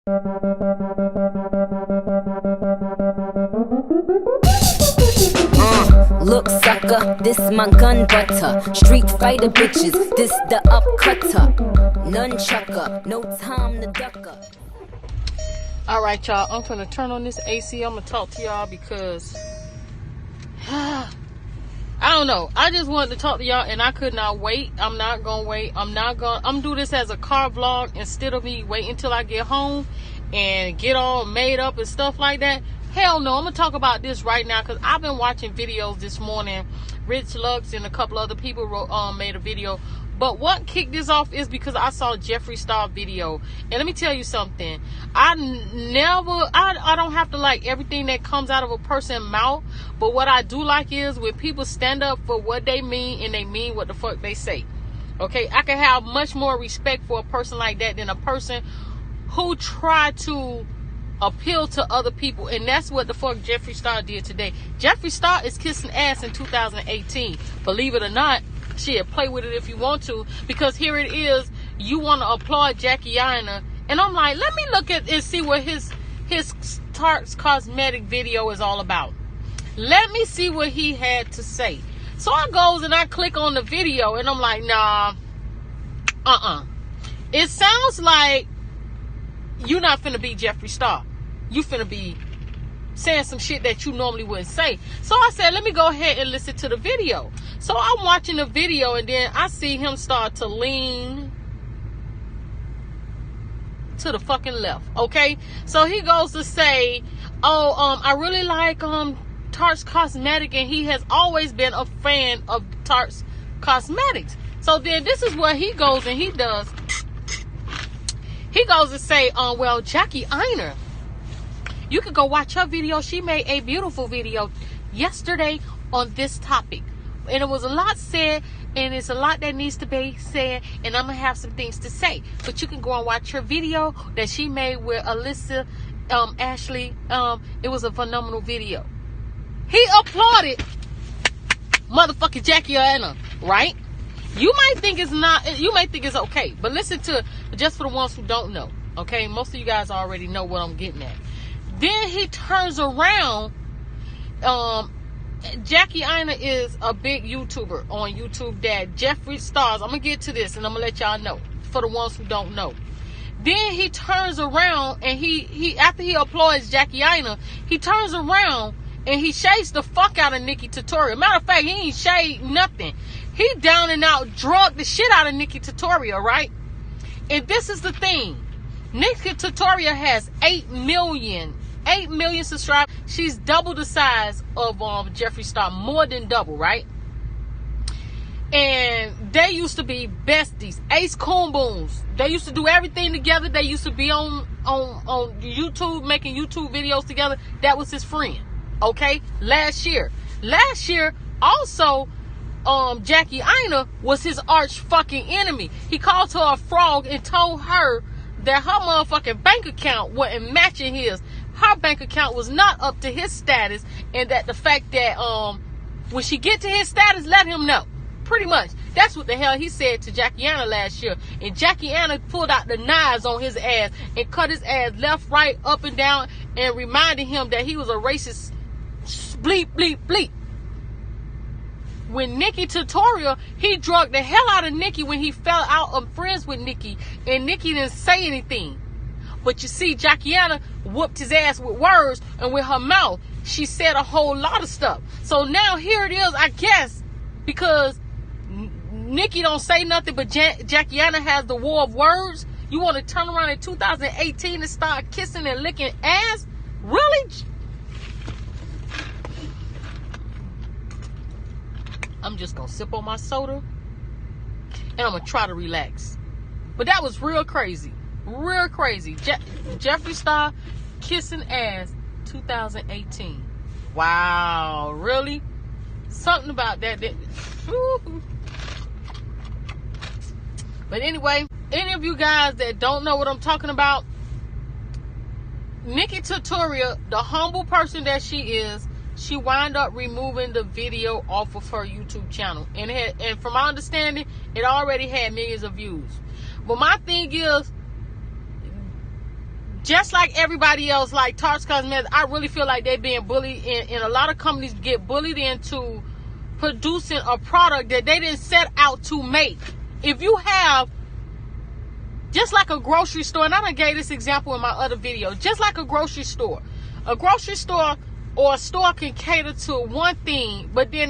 Look sucker, this my gun butter. Street fighter bitches, this the upcutter. Nunchucker, no time to ducker. Alright y'all, I'm gonna turn on this AC. I'm gonna talk to y'all because I don't know. I just wanted to talk to y'all and I could not wait. I'm not gonna wait. I'm gonna do this as a car vlog instead of me waiting until I get home and get all made up and stuff like that. Hell no, I'm gonna talk about this right now because I've been watching videos this morning. Rich Lux and a couple other people made a video. But what kicked this off is because I saw Jeffree Star video. And let me tell you something. I don't have to like everything that comes out of a person's mouth. But what I do like is when people stand up for what they mean and they mean what the fuck they say. Okay, I can have much more respect for a person like that than a person who tried to appeal to other people. And that's what the fuck Jeffree Star did today. Jeffree Star is kissing ass in 2018. Believe it or not. Shit, play with it if you want to, because here it is. You want to applaud Jackie Aina, and I'm like, let me look at and see what his Tarte Cosmetics video is all about. Let me see what he had to say. So I goes and I click on the video, and I'm like, nah, It sounds like you're not finna be Jeffree Star. You finna be saying some shit that you normally wouldn't say. So I said, let me go ahead and listen to the video. So I'm watching the video and then I see him start to lean to the fucking left. Okay, so he goes to say, I really like Tarte Cosmetics, and he has always been a fan of Tarte Cosmetics. So then this is what he goes and he does. He goes to say, well, Jackie Aina, you could go watch her video. She made a beautiful video yesterday on this topic. And it was a lot said, and it's a lot that needs to be said, and I'm going to have some things to say. But you can go and watch her video that she made with Alyssa Ashley. It was a phenomenal video. He applauded motherfucking Jackie Aina, right? You might think it's not, you might think it's okay. But listen to, just for the ones who don't know, okay? Most of you guys already know what I'm getting at. Then he turns around. Jackie Aina is a big YouTuber on YouTube that Jeffree Stars. I'm going to get to this and I'm going to let y'all know for the ones who don't know. Then he turns around and he after he applauds Jackie Aina, he turns around and he shades the fuck out of Nikki Tutorial. Matter of fact, he ain't shade nothing. He down and out drugged the shit out of Nikki Tutorial, right? And this is the thing. Nikki Tutorial has 8 million subscribers. She's double the size of Jeffree Star, more than double, right? And they used to be besties, ace coon booms. They used to do everything together. They used to be on YouTube, making YouTube videos together. That was his friend. Okay, last year also Jackie Aina was his arch fucking enemy. He called her a frog and told her that her motherfucking bank account wasn't matching his. Her bank account was not up to his status, and that the fact that when she get to his status, let him know. Pretty much. That's what the hell he said to Jackie Aina last year. And Jackie Aina pulled out the knives on his ass and cut his ass left, right, up and down, and reminded him that he was a racist bleep, bleep, bleep. When Nikki Tutorial, he drugged the hell out of Nikki when he fell out of friends with Nikki, and Nikki didn't say anything. But you see, Jackie Aina whooped his ass with words, and with her mouth, she said a whole lot of stuff. So now here it is, I guess, because Nikki don't say nothing, but Jackie Aina has the war of words. You want to turn around in 2018 and start kissing and licking ass? Really? I'm just going to sip on my soda, and I'm going to try to relax. But that was real crazy. Real crazy. Jeffree Star kissing ass 2018. Wow. Really? Something about that. But anyway, any of you guys that don't know what I'm talking about, Nikki Tutorial, the humble person that she is, she wound up removing the video off of her YouTube channel. And from my understanding, it already had millions of views. But my thing is, just like everybody else, like Tarte Cosmetics, I really feel like they're being bullied, and a lot of companies get bullied into producing a product that they didn't set out to make. If you have, just like a grocery store, and I done gave this example in my other video, just like a grocery store or a store can cater to one thing, but then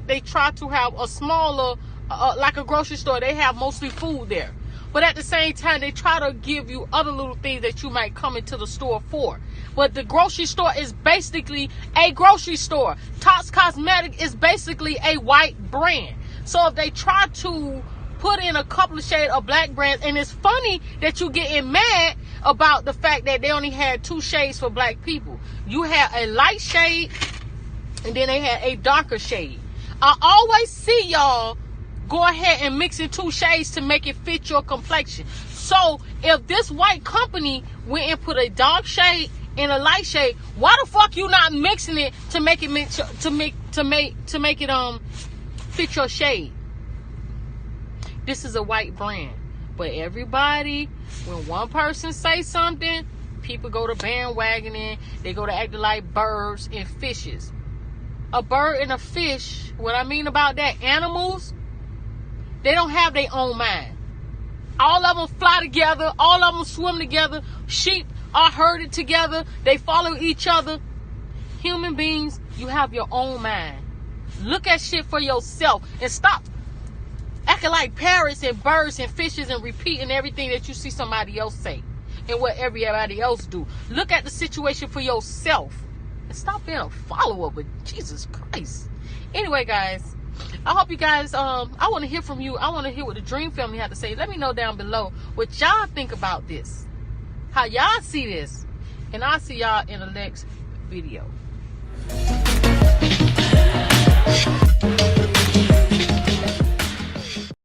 they try to have a smaller, like a grocery store, they have mostly food there. But at the same time, they try to give you other little things that you might come into the store for. But the grocery store is basically a grocery store. Tarte Cosmetics is basically a white brand. So if they try to put in a couple of shades of black brands, and it's funny that you getting mad about the fact that they only had 2 shades for black people. You had a light shade, and then they had a darker shade. I always see y'all go ahead and mix in 2 shades to make it fit your complexion. So if this white company went and put a dark shade and a light shade, why the fuck you not mixing it to make it fit your shade? This is a white brand, but everybody, when one person say something, people go to bandwagoning. They go to acting like birds and fishes. A bird and a fish, what I mean about that, animals, they don't have their own mind. All of them fly together. All of them swim together. Sheep are herded together. They follow each other. Human beings, you have your own mind. Look at shit for yourself and stop acting like parrots and birds and fishes and repeating everything that you see somebody else say and what everybody else do. Look at the situation for yourself and stop being a follower. But Jesus Christ. Anyway, guys, I hope you guys, I want to hear from you. I want to hear what the Dream family had to say. Let me know down below what y'all think about this. How y'all see this. And I'll see y'all in the next video.